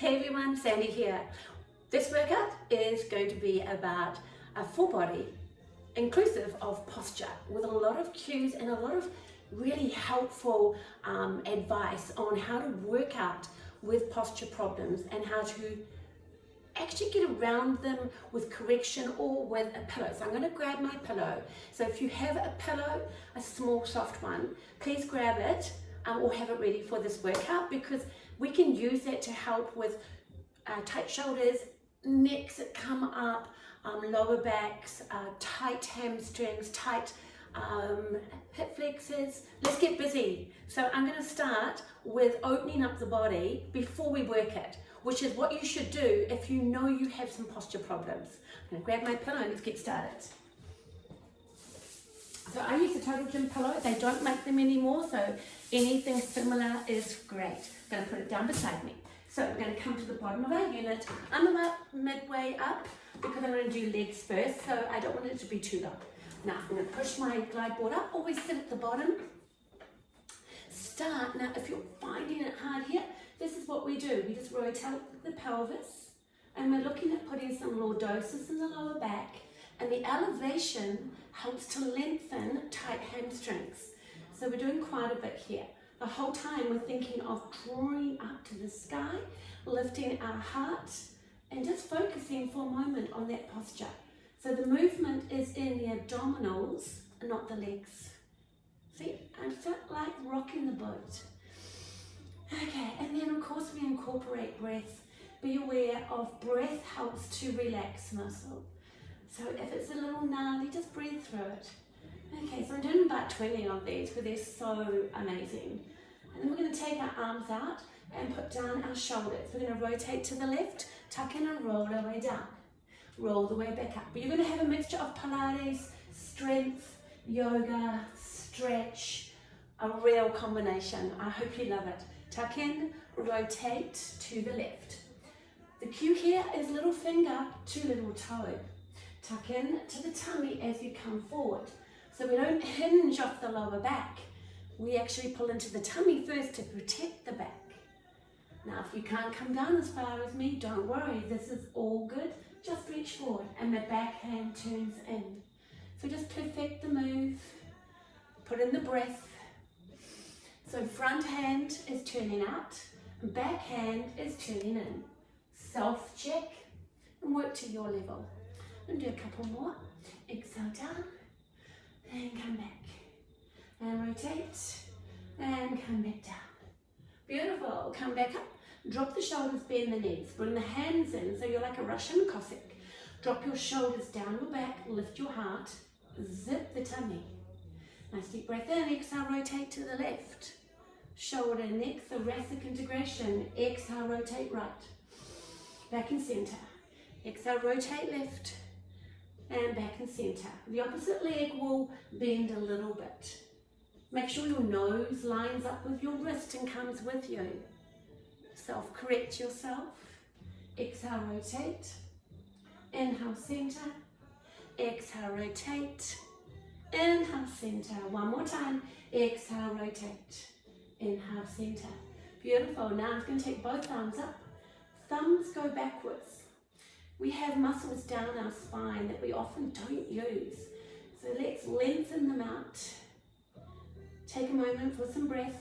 Hey everyone, Sandy here. This workout is going to be about a full body, inclusive of posture, with a lot of cues and a lot of really helpful advice on how to work out with posture problems and how to actually get around them with correction or with a pillow. So I'm going to grab my pillow. So if you have a pillow, a small soft one, please grab it or have it ready for this workout, because we can use that to help with tight shoulders, necks that come up, lower backs, tight hamstrings, tight hip flexors. Let's get busy. So I'm going to start with opening up the body before we work it, which is what you should do if you know you have some posture problems. I'm going to grab my pillow and let's get started. So I use the Total Gym pillow. They don't make them anymore, so anything similar is great. I'm going to put it down beside me. So we're going to come to the bottom of our unit. I'm about midway up because I'm going to do legs first, so I don't want it to be too long. Now I'm going to push my glide board up. Always sit at the bottom. Start. Now if you're finding it hard here, this is what we do. We just rotate the pelvis, and we're looking at putting some lordosis in the lower back, and the elevation helps to lengthen tight hamstrings. So we're doing quite a bit here. The whole time we're thinking of drawing up to the sky, lifting our heart, and just focusing for a moment on that posture. So the movement is in the abdominals, not the legs. See, I feel like rocking the boat. Okay, and then of course we incorporate breath. Be aware of breath helps to relax muscle. So if it's a little gnarly, just breathe through it. Okay, so I'm doing about 20 of these because they're so amazing. And then we're going to take our arms out and put down our shoulders. We're going to rotate to the left, tuck in and roll our way down. Roll the way back up. But you're going to have a mixture of Pilates, strength, yoga, stretch, a real combination. I hope you love it. Tuck in, rotate to the left. The cue here is little finger to little toe. Tuck in to the tummy as you come forward. So we don't hinge off the lower back. We actually pull into the tummy first to protect the back. Now if you can't come down as far as me, don't worry, this is all good. Just reach forward and the back hand turns in. So just perfect the move, put in the breath. So front hand is turning out, back hand is turning in. Self-check and work to your level. And do a couple more. Exhale down and come back. And rotate and come back down. Beautiful. Come back up. Drop the shoulders, bend the knees. Bring the hands in so you're like a Russian Cossack. Drop your shoulders down your back, lift your heart, zip the tummy. Nice deep breath in. Exhale, rotate to the left. Shoulder, neck, thoracic integration. Exhale, rotate right. Back and center. Exhale, rotate left. And back and center. The opposite leg will bend a little bit. Make sure your nose lines up with your wrist and comes with you. Self-correct yourself. Exhale, rotate. Inhale, center. Exhale, rotate. Inhale, center. One more time. Exhale, rotate. Inhale, center. Beautiful. Now I'm going to take both arms up. Thumbs go backwards. We have muscles down our spine that we often don't use. So let's lengthen them out. Take a moment for some breath.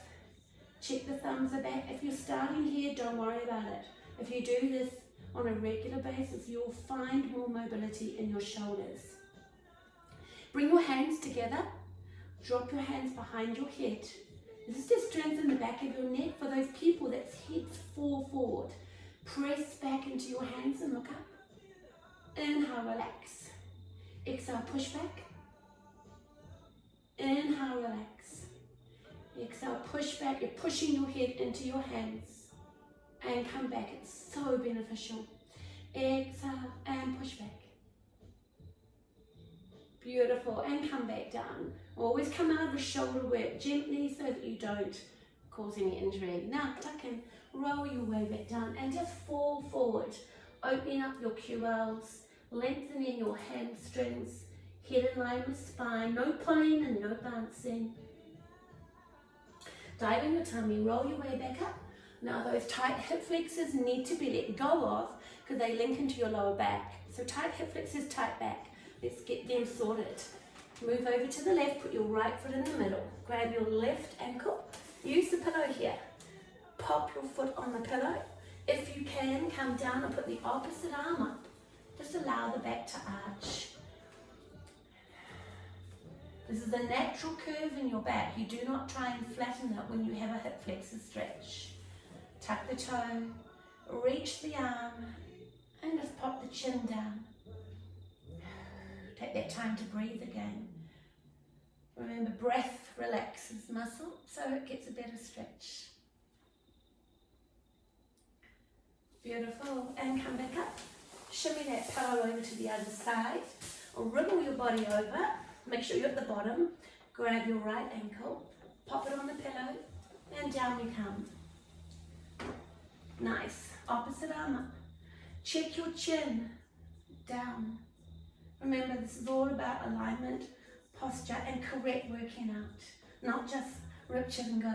Check the thumbs are back. If you're starting here, don't worry about it. If you do this on a regular basis, you'll find more mobility in your shoulders. Bring your hands together. Drop your hands behind your head. This is to strengthen the back of your neck for those people that's hips fall forward. Press back into your hands and look up. Inhale, relax. Exhale, push back. Inhale, relax. Exhale, push back. You're pushing your head into your hands. And come back. It's so beneficial. Exhale and push back. Beautiful. And come back down. Always come out of the shoulder work gently so that you don't cause any injury. Now, tuck in. Roll your way back down and just fall forward. Opening up your QLs, lengthening your hamstrings, head in line with spine, no pulling and no bouncing. Dive in your tummy, roll your way back up, Now those tight hip flexors need to be let go of because they link into your lower back. So tight hip flexors, tight back. Let's get them sorted. Move over to the left, put your right foot in the middle. Grab your left ankle. Use the pillow here. Pop your foot on the pillow. If you can, come down and put the opposite arm up. Just allow the back to arch. This is a natural curve in your back. You do not try and flatten it when you have a hip flexor stretch. Tuck the toe, reach the arm, and just pop the chin down. Take that time to breathe again. Remember, breath relaxes muscle, so it gets a better stretch. Beautiful, and come back up. Shimmy that pillow over to the other side. Wriggle your body over. Make sure you're at the bottom. Grab your right ankle, pop it on the pillow, and down we come. Nice. Opposite arm up. Check your chin. Down. Remember, this is all about alignment, posture, and correct working out. Not just rip, chin, and go.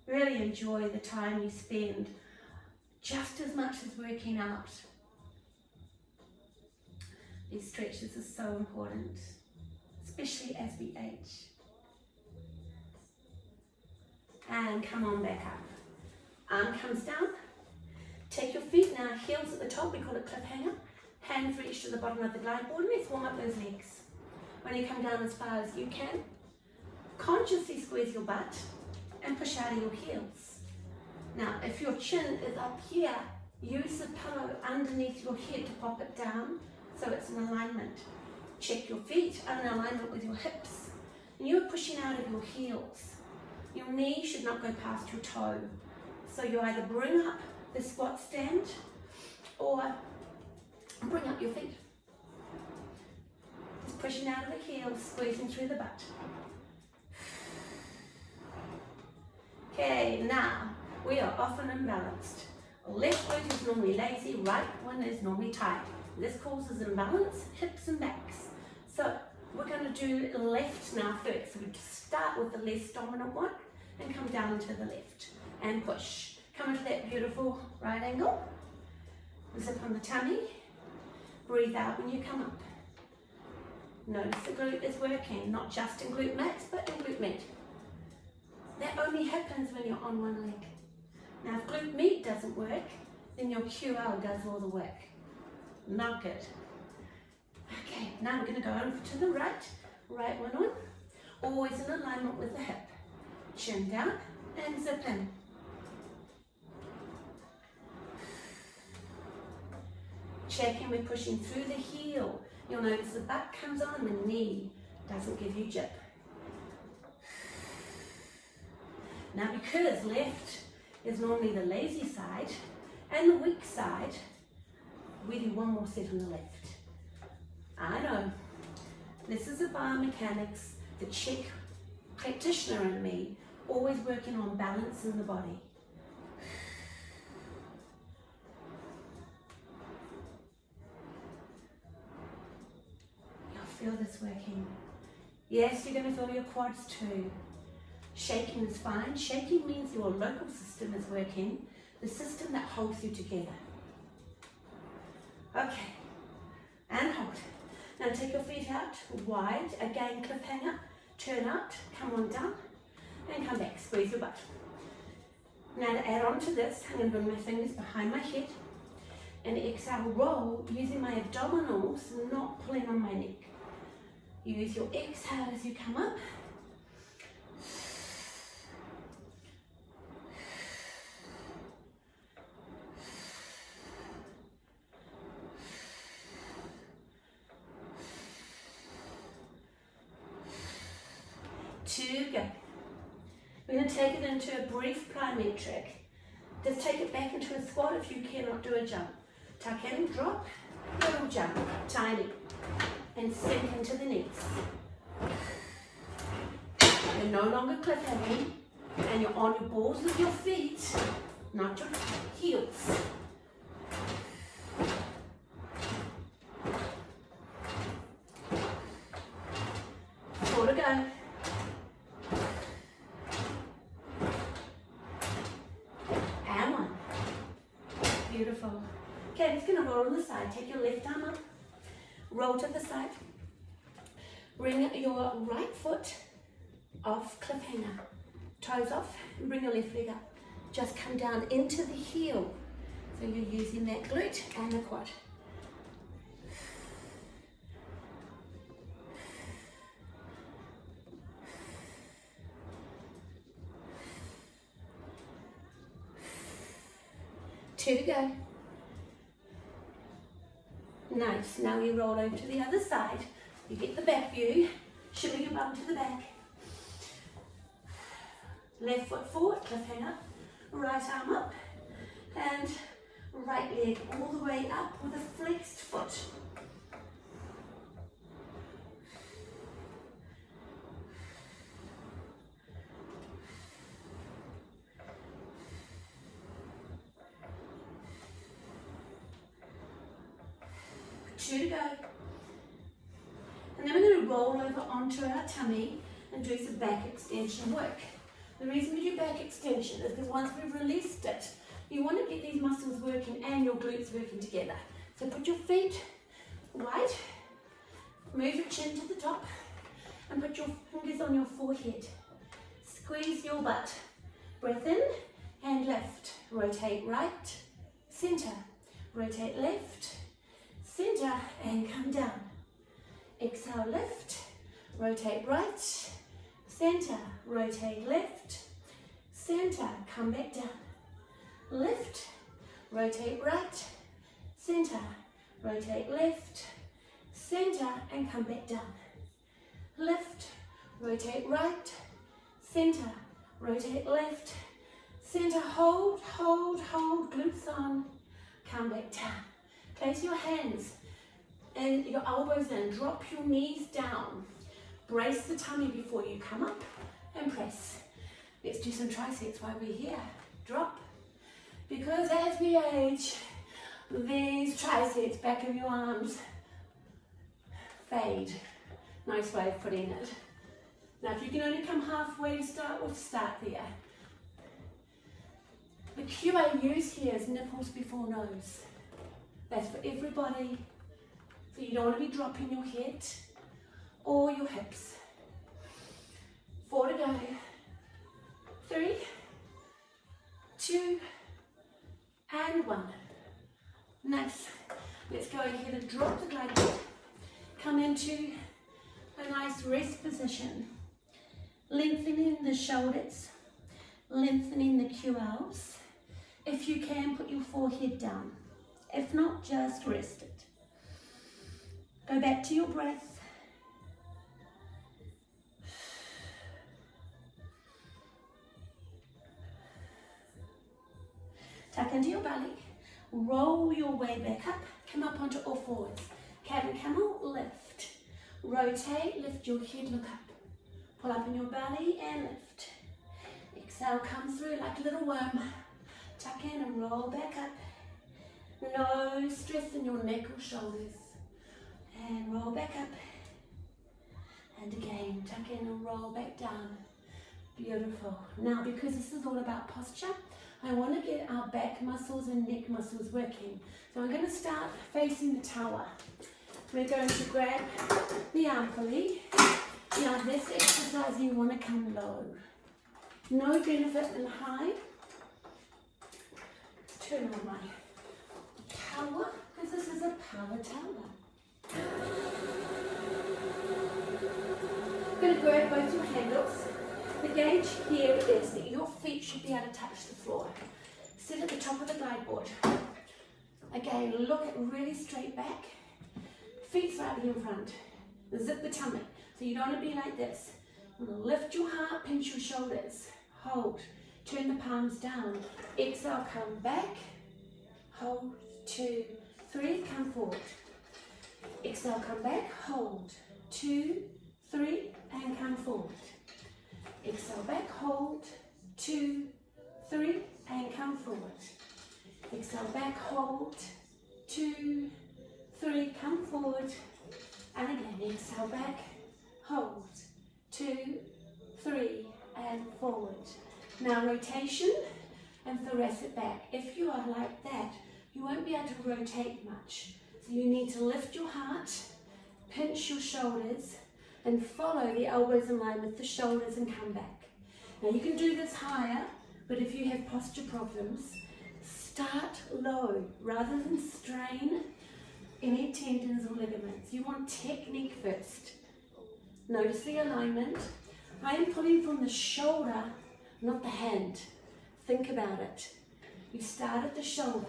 Really enjoy the time you spend just as much as working out. These stretches are so important, especially as we age. And come on back up. Arm comes down. Take your feet now, heels at the top, we call it cliffhanger. Hands reach to the bottom of the glide board. Let's warm up those legs. When you come down as far as you can, consciously squeeze your butt and push out of your heels. Now, if your chin is up here, use the pillow underneath your head to pop it down so it's in alignment. Check your feet are in alignment with your hips. And you're pushing out of your heels. Your knee should not go past your toe. So you either bring up the squat stand or bring up your feet. Just pushing out of the heels, squeezing through the butt. Okay, now we are often imbalanced. Left glute is normally lazy, right one is normally tight. This causes imbalance, hips and backs. So we're going to do left now first. So we just start with the less dominant one and come down to the left and push. Come into that beautiful right angle. Zip on the tummy. Breathe out when you come up. Notice the glute is working, not just in glute max, but in glute med. That only happens when you're on one leg. Now if glute med doesn't work, then your QL does all the work. Not good. Okay, now we're going to go over to the right. Right one on. Always in alignment with the hip. Chin down and zip in. Checking, we're pushing through the heel. You'll notice the butt comes on, the knee doesn't give you jip. Now because left is normally the lazy side and the weak side, we do one more set on the left. I know, this is a biomechanics, the Czech practitioner in me, always working on balance in the body. You'll feel this working. Yes, you're going to feel your quads too. Shaking is fine. Shaking means your local system is working, the system that holds you together. Okay, and hold. Now take your feet out wide, again cliffhanger, turn out, come on down, and come back, squeeze your butt. Now to add on to this, I'm going to bring my fingers behind my head, and exhale, roll, using my abdominals, not pulling on my neck. Use your exhale as you come up. Two, go. We're going to take it into a brief plyometric. Just take it back into a squat if you cannot do a jump. Tuck in, drop, little jump, tiny, and sink into the knees. You're no longer cliffhanging, and you're on your balls with your feet, not your heels. 4 to go. Beautiful. Okay, I'm just going to roll on the side. Take your left arm up, roll to the side. Bring your right foot off cliffhanger. Toes off, and bring your left leg up. Just come down into the heel. So you're using that glute and the quad. Two to go. Nice. Now you roll over to the other side. You get the back view. Shimmer your bum to the back. Left foot forward, cliffhanger. Right arm up. And right leg all the way up with a flexed foot. Two to go. And then we're going to roll over onto our tummy and do some back extension work. The reason we do back extension is because once we've released it, you want to get these muscles working and your glutes working together. So put your feet wide, move your chin to the top, and put your fingers on your forehead. Squeeze your butt. Breath in and lift. Rotate right, center. Rotate left, center, and come down. Exhale, lift. Rotate right, center. Rotate left, center. Come back down. Lift, rotate right, center, rotate left, center, and come back down. Lift, rotate right, center, rotate left, center, hold, hold, hold, glutes on, come back down. Place your hands and your elbows in, drop your knees down. Brace the tummy before you come up and press. Let's do some triceps while we're here. Drop. Because as we age, these triceps, back of your arms, fade. Nice way of putting it. Now if you can only come halfway to start with, start there. The cue I use here is nipples before nose. That's for everybody. So you don't want to be dropping your head or your hips. 4 to go. 3, 2, and 1. Nice. Let's go ahead and drop the glide board. Come into a nice rest position. Lengthening the shoulders, lengthening the QLs. If you can, put your forehead down. If not, just rest it. Go back to your breath. Tuck into your belly, roll your way back up, come up onto all fours. Cat and camel, lift. Rotate, lift your head, look up. Pull up in your belly and lift. Exhale, come through like a little worm. Tuck in and roll back up. No stress in your neck or shoulders. And roll back up. And again, tuck in and roll back down. Beautiful. Now, because this is all about posture, I want to get our back muscles and neck muscles working. So I'm going to start facing the tower. We're going to grab the arm pulley. Now this exercise you want to come low. No benefit in high. Turn on my tower, because this is a power tower. I'm going to grab both your handles. The gauge here is that your feet should be able to touch the floor. Sit at the top of the glide board. Again, look at really straight back. Feet slightly in front. Zip the tummy. So you don't want to be like this. Lift your heart, pinch your shoulders. Hold. Turn the palms down. Exhale, come back. Hold. 2, 3, come forward. Exhale, come back. Hold. 2, 3, and come forward. Exhale back, hold, 2, 3, and come forward. Exhale back, hold, 2, 3, come forward. And again, exhale back, hold, 2, 3, and forward. Now rotation and thoracic back. If you are like that, you won't be able to rotate much. So you need to lift your heart, pinch your shoulders, and follow the elbows in line with the shoulders and come back. Now you can do this higher, but if you have posture problems, start low rather than strain any tendons or ligaments. You want technique first. Notice the alignment. I am pulling from the shoulder, not the hand. Think about it. You start at the shoulder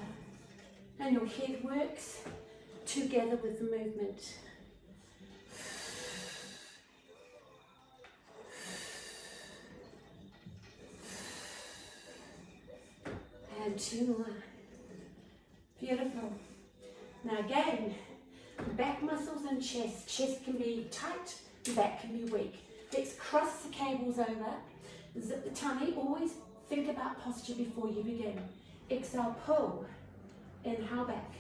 and your head works together with the movement. And 2 more. Beautiful. Now again, back muscles and chest. Chest can be tight, back can be weak. Let's cross the cables over, zip the tummy. Always think about posture before you begin. Exhale, pull, inhale back.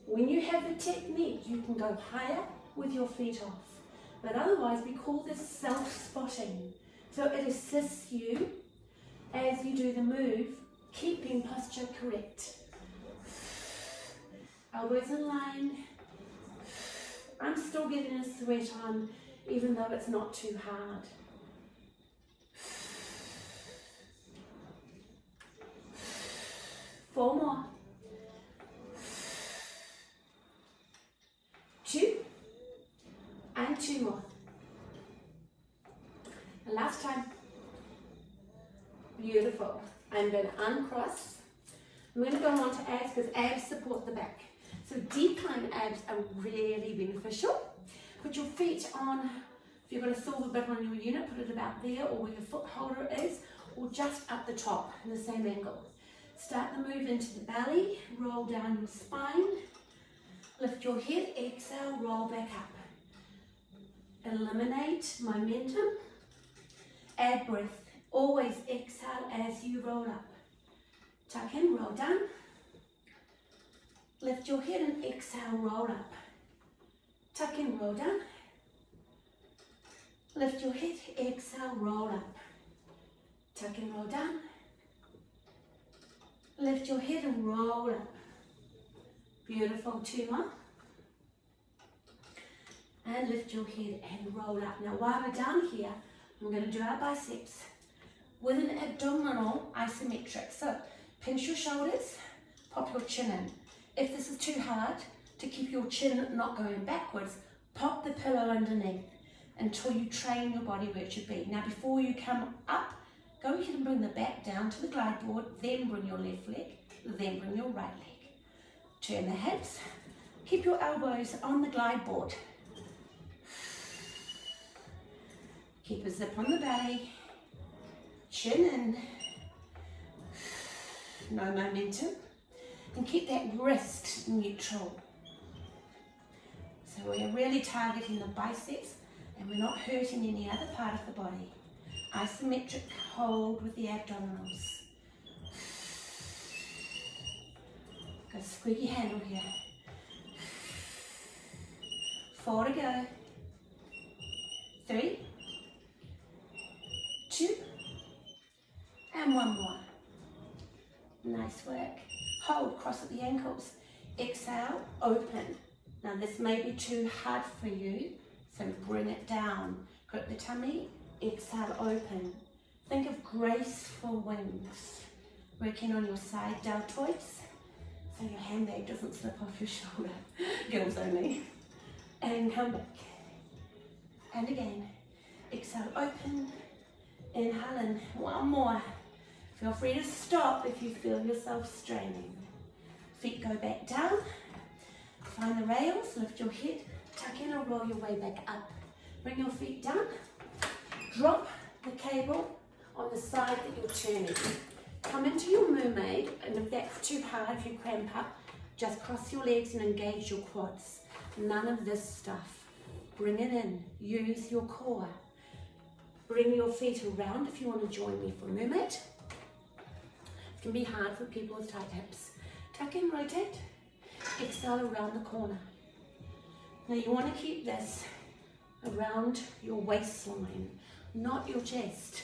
When you have the technique, you can go higher with your feet off. But otherwise, we call this self-spotting. So it assists you as you do the move, keeping posture correct. Elbows in line. I'm still getting a sweat on, even though it's not too hard. Four more. 2 and 2 more. And last time. Beautiful. I'm going to uncross. I'm going to go on to abs because abs support the back. So decline abs are really beneficial. Put your feet on, if you've got a silver bit on your unit, put it about there or where your foot holder is, or just up the top in the same angle. Start the move into the belly, roll down your spine, lift your head, exhale, roll back up. Eliminate momentum, add breath. Always exhale as you roll up. Tuck in, roll down. Lift your head and exhale, roll up. Tuck in, roll down. Lift your head, exhale, roll up. Tuck in, roll down. Lift your head and roll up. Beautiful. 2 more. And lift your head and roll up. Now while we're down here, I'm going to do our biceps with an abdominal isometric. So pinch your shoulders, pop your chin in. If this is too hard to keep your chin not going backwards, pop the pillow underneath until you train your body where it should be. Now before you come up, go ahead and bring the back down to the glide board, then bring your left leg, then bring your right leg. Turn the hips, keep your elbows on the glide board. Keep a zip on the belly, chin in, no momentum, and keep that wrist neutral. So we're really targeting the biceps and we're not hurting any other part of the body. Isometric hold with the abdominals. Got a squeaky handle here. 4 to go. 3, 2, and 1 more. Nice work. Hold, cross at the ankles. Exhale, open. Now this may be too hard for you, so bring it down. Grip the tummy, exhale, open. Think of graceful wings. Working on your side deltoids, so your handbag doesn't slip off your shoulder. Girls only. And come back. And again. Exhale, open. Inhale in. 1 more. Feel free to stop if you feel yourself straining. Feet go back down. Find the rails, lift your head, tuck in or roll your way back up. Bring your feet down. Drop the cable on the side that you're turning. Come into your mermaid, and if that's too hard, if you cramp up, just cross your legs and engage your quads. None of this stuff. Bring it in. Use your core. Bring your feet around if you want to join me for mermaid. It can be hard for people with tight hips. Tuck in, rotate. Exhale around the corner. Now you want to keep this around your waistline, not your chest.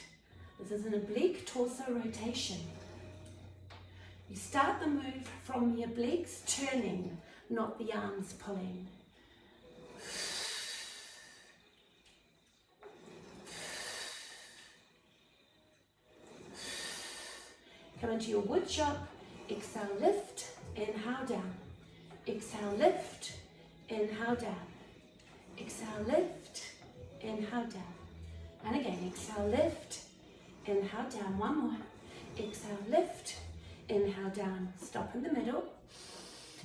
This is an oblique torso rotation. You start the move from the obliques turning, not the arms pulling. Come into your wood chop. Exhale, lift, inhale, down. Exhale, lift, inhale, down. Exhale, lift, inhale, down. And again, exhale, lift, inhale, down. One more. Exhale, lift, inhale, down. Stop in the middle.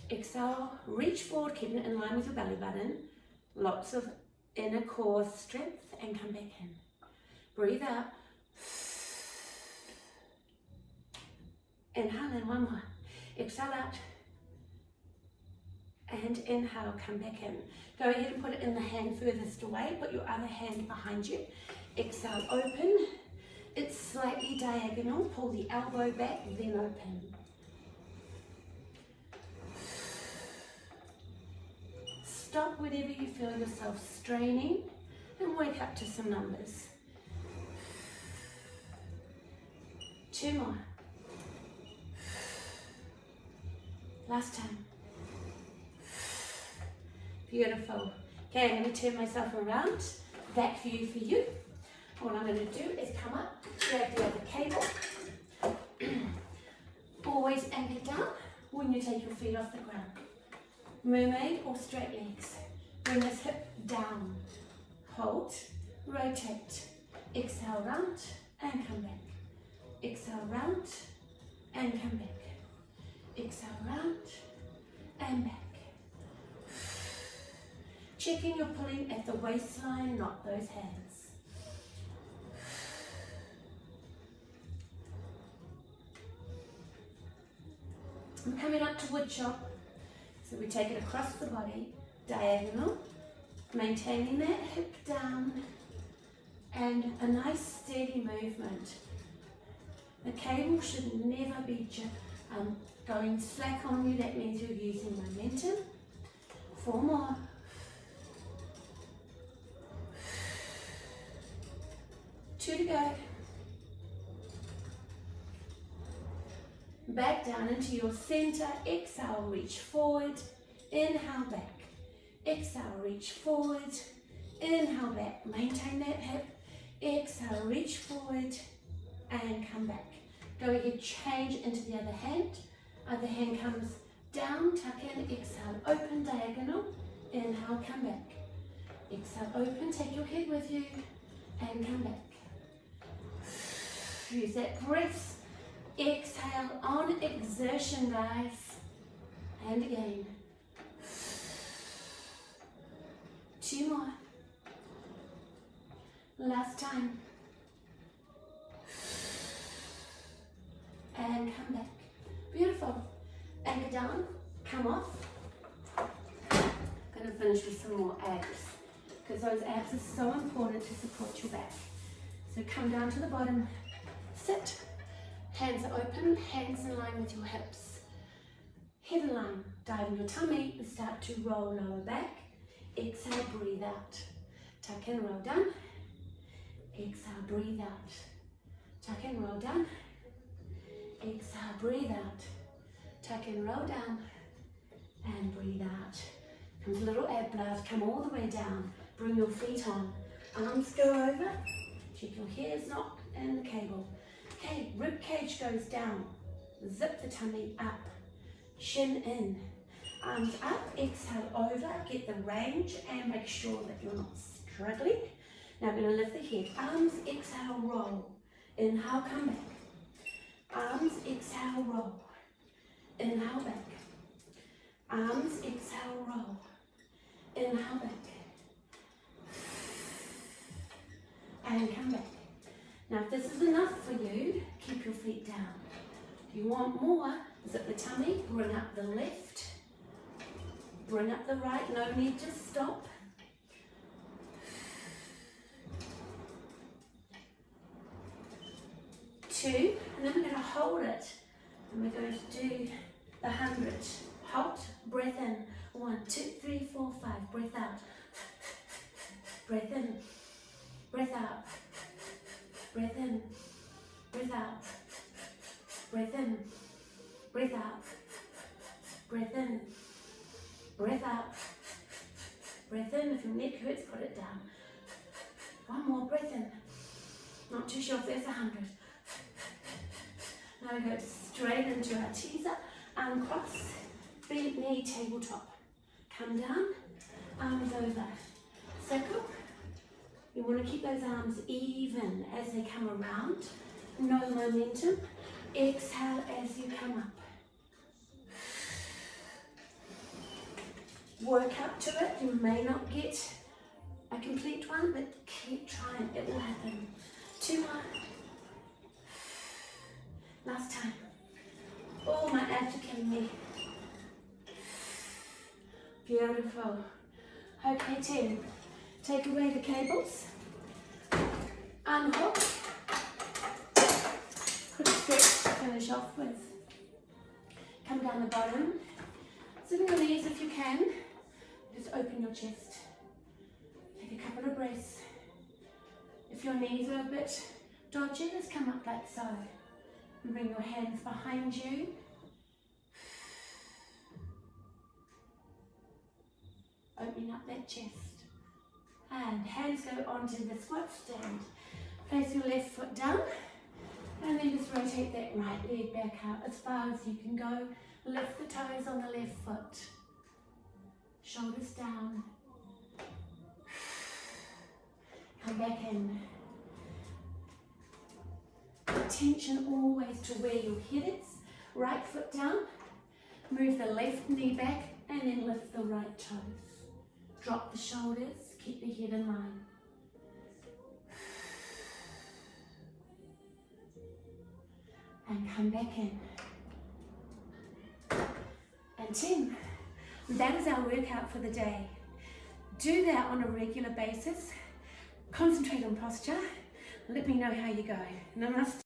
Exhale, reach forward, keeping it in line with your belly button. Lots of inner core strength, and come back in. Breathe out. Inhale in, one more. Exhale out. And inhale, come back in. Go ahead and put it in the hand furthest away. Put your other hand behind you. Exhale, open. It's slightly diagonal. Pull the elbow back, then open. Stop whenever you feel yourself straining and work up to some numbers. 2 more. Last time. Beautiful. Okay, I'm going to turn myself around. Back view for you. What I'm going to do is come up, grab the other cable. Always anchor down when you take your feet off the ground. Mermaid or straight legs. Bring this hip down. Hold. Rotate. Exhale round and come back. Exhale round and come back. Exhale round and back. Checking you're pulling at the waistline, not those hands. I'm coming up to wood chop. So we take it across the body, diagonal, maintaining that hip down, and a nice steady movement. The cable should never be going slack on you. That means you're using momentum. 4 more. Two to go. Back down into your center. Exhale, reach forward. Inhale, back. Exhale, reach forward. Inhale, back. Maintain that hip. Exhale, reach forward and come back. Go ahead, change into the other hand. Other hand comes down, tuck in, exhale, open, diagonal. Inhale, come back. Exhale, open, take your head with you and come back. Use that breath. Exhale on exertion, guys. And again. 2 more. Last time. And come back. Beautiful. Anchor down. Come off. Going to finish with some more abs, because those abs are so important to support your back. So come down to the bottom. Sit. Hands are open, hands in line with your hips. Head in line, dive in your tummy and start to roll lower back. Exhale, breathe out. Tuck in, roll down. Exhale, breathe out. Tuck in, roll down. Exhale, breathe out. Tuck in, roll down. And breathe out. Comes a little ab blast, come all the way down. Bring your feet on. Arms go over. Check your hair's not in the cable. Okay, rib cage goes down. Zip the tummy up. Chin in. Arms up, exhale over. Get the range and make sure that you're not struggling. Now we're going to lift the head. Arms, exhale, roll. Inhale, come back. Arms, exhale, roll. Inhale, back. Arms, exhale, roll. Inhale, back. And come back. Now if this is enough for you, keep your feet down. If you want more, zip the tummy, bring up the left, bring up the right, no need to stop. Two, and then we're going to hold it, and we're going to do the 100. Hold, breath in, 1, 2, 3, 4, 5, breath out, breath in, breath out. Breath in, breath out, breath in, Breathe out. Breath in. Breath out. Breath in. If your neck hurts, put it down. One more. Breath in. Not too sure if there's 100. Now we go straight into our teaser. Arm cross. Bent knee, tabletop. Come down. Arms over. Circle. You want to keep those arms even as they come around. No momentum. Exhale as you come up. Work up to it. You may not get a complete one, but keep trying. It will happen. 2 more. Last time. Oh, my abs are killing me. Beautiful. Okay, team. Take away the cables. Unhook. Put a stretch to finish off with. Come down the bottom. Sit on your knees if you can. Just open your chest. Take a couple of breaths. If your knees are a bit dodgy, just come up like so. And bring your hands behind you. Opening up that chest. And hands go onto the squat stand. Place your left foot down. And then just rotate that right leg back out as far as you can go. Lift the toes on the left foot. Shoulders down. Come back in. Attention always to where your head is. Right foot down. Move the left knee back and then lift the right toes. Drop the shoulders. Keep the head in line. And come back in. And 10. That is our workout for the day. Do that on a regular basis. Concentrate on posture. Let me know how you go. Namaste.